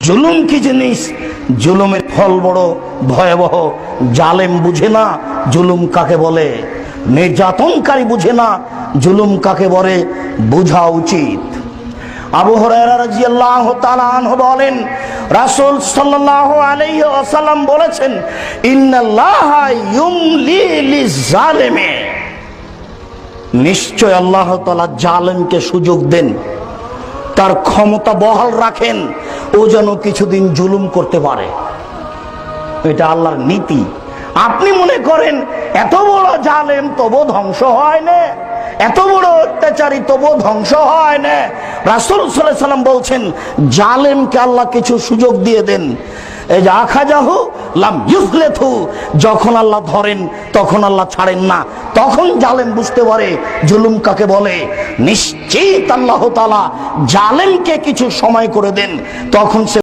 জুলুম কি জিনিস, জুলুমের ফল বড় ভয়াবহ। জালেম বুঝে না জুলুম কাকে বলে, নির্যাতনকারী বুঝে না জুলুম কাকে বলে, বোঝা উচিত। আবু হুরায়রা রাদিয়াল্লাহু তাআলা আনহু বলেন, রাসূল সাল্লাল্লাহু আলাইহি ওয়াসাল্লাম বলেছেন, ইন্নাল্লাহা ইউমলি লিজ-জালিমি, নিশ্চয় আল্লাহ তাআলা জালেমকে সুযোগ দেন, তার ক্ষমতা বহাল রাখেন, ও যেন কিছুদিন জুলুম করতে পারে। এটা আল্লাহর নীতি। আপনি মনে করেন এত বড় জালেম তবু ধ্বংস হয় না, এত বড় অত্যাচারী তবু ধ্বংস হয় না। রাসূল সাল্লাল্লাহু আলাইহি ওয়াসাল্লাম বলছেন, জালেমকে আল্লাহ কিছু সুযোগ দিয়ে দেন। এই যে আখাজাহু লাম ইউফলিথু, যখন আল্লাহ ধরেন তখন আল্লাহ ছাড়েন না, তখন জালেম বুঝতে পারে জুলুম কাকে বলে। নিশ্চিত আল্লাহ তাআলা জালেমকে কিছু সময় করে দেন, তখন সে